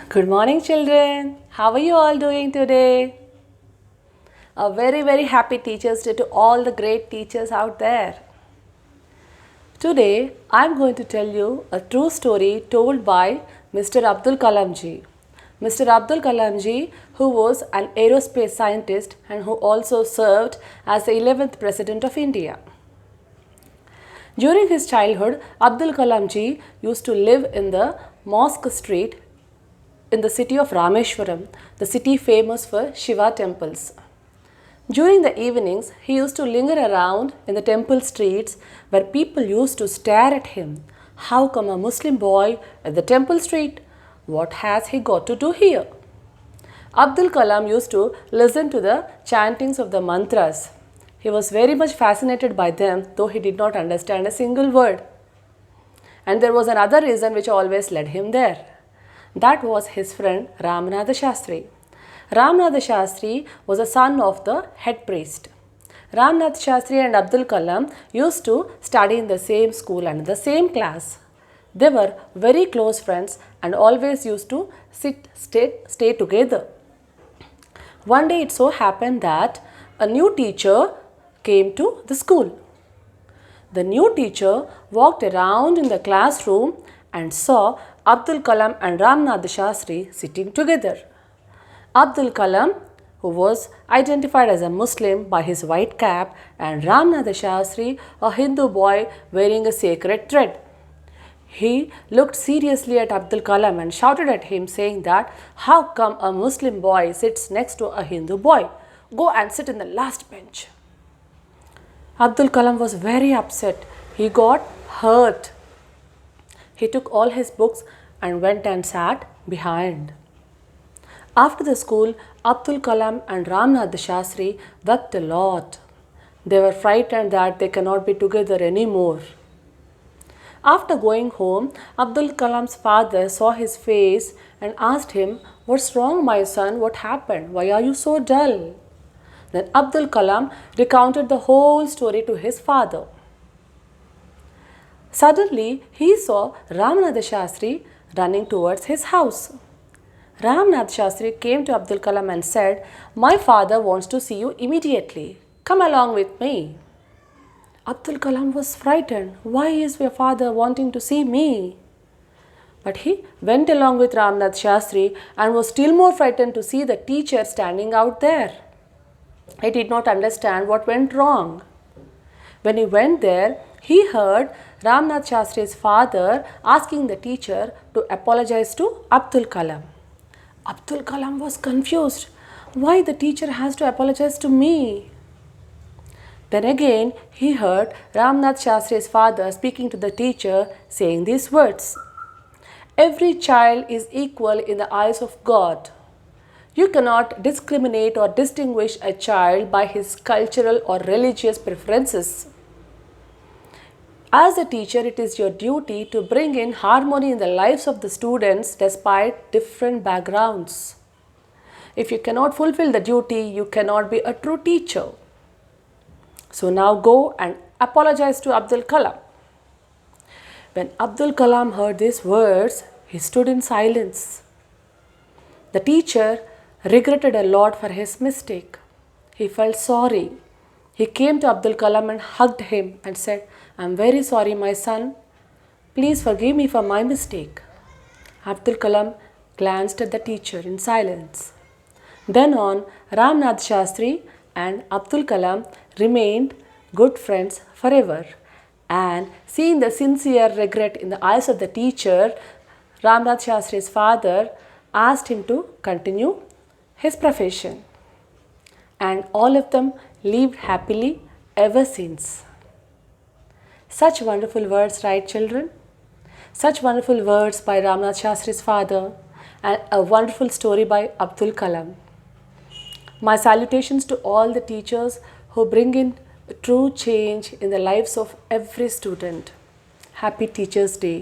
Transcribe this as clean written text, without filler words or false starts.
Good morning, children. How are you all doing today? A very happy Teachers' Day to all the great teachers out there. Today, I'm going to tell you a true story told by Mr. Abdul Kalam ji. Mr. Abdul Kalam ji, who was an aerospace scientist and who also served as the 11th President of India. During his childhood, Abdul Kalam ji used to live in the Mosque Street in the city of Rameshwaram, the city famous for Shiva temples. During the evenings, he used to linger around in the temple streets where people used to stare at him. How come a Muslim boy at the temple street? What has he got to do here? Abdul Kalam used to listen to the chantings of the mantras. He was very much fascinated by them, though he did not understand a single word. And there was another reason which always led him there. That was his friend Ramanatha Shastri. Ramanatha Shastri was a son of the head priest. Ramanatha Shastri and Abdul Kalam used to study in the same school and in the same class. They were very close friends and always used to stay together. One day it so happened that a new teacher came to the school. The new teacher walked around in the classroom and saw Abdul Kalam and Ramanatha Shastri sitting together. Abdul Kalam, who was identified as a Muslim by his white cap, and Ramanatha Shastri, a Hindu boy wearing a sacred thread. He looked seriously at Abdul Kalam and shouted at him, saying that, "How come a Muslim boy sits next to a Hindu boy? Go and sit in the last bench." Abdul Kalam was very upset. He got hurt. He took all his books and went and sat behind. After the school, Abdul Kalam and Ramanatha Shastri wept a lot. They were frightened that they cannot be together anymore. After going home, Abdul Kalam's father saw his face and asked him, "What's wrong, my son? What happened? Why are you so dull?" Then Abdul Kalam recounted the whole story to his father. Suddenly, he saw Ramanatha Shastri running towards his house. Ramanatha Shastri came to Abdul Kalam and said, "My father wants to see you immediately. Come along with me." Abdul Kalam was frightened. Why is your father wanting to see me? But he went along with Ramanatha Shastri and was still more frightened to see the teacher standing out there. He did not understand what went wrong. When he went there, he heard Ramanatha Shastri's father asking the teacher to apologize to Abdul Kalam. Abdul Kalam was confused. Why the teacher has to apologize to me? Then again, he heard Ramanatha Shastri's father speaking to the teacher saying these words, "Every child is equal in the eyes of God. You cannot discriminate or distinguish a child by his cultural or religious preferences. As a teacher, it is your duty to bring in harmony in the lives of the students despite different backgrounds. If you cannot fulfill the duty, you cannot be a true teacher. So now go and apologize to Abdul Kalam." When Abdul Kalam heard these words, he stood in silence. The teacher regretted a lot for his mistake. He felt sorry. He came to Abdul Kalam and hugged him and said, "I'm very sorry, my son. Please forgive me for my mistake." Abdul Kalam glanced at the teacher in silence. Then on, Ramanatha Shastri and Abdul Kalam remained good friends forever. And seeing the sincere regret in the eyes of the teacher, Ramanatha Shastri's father asked him to continue his profession. And all of them lived happily ever since. Such wonderful words, right, children? Such wonderful words by Ramanatha Shastri's father and a wonderful story by Abdul Kalam. My salutations to all the teachers who bring in true change in the lives of every student. Happy Teachers' Day.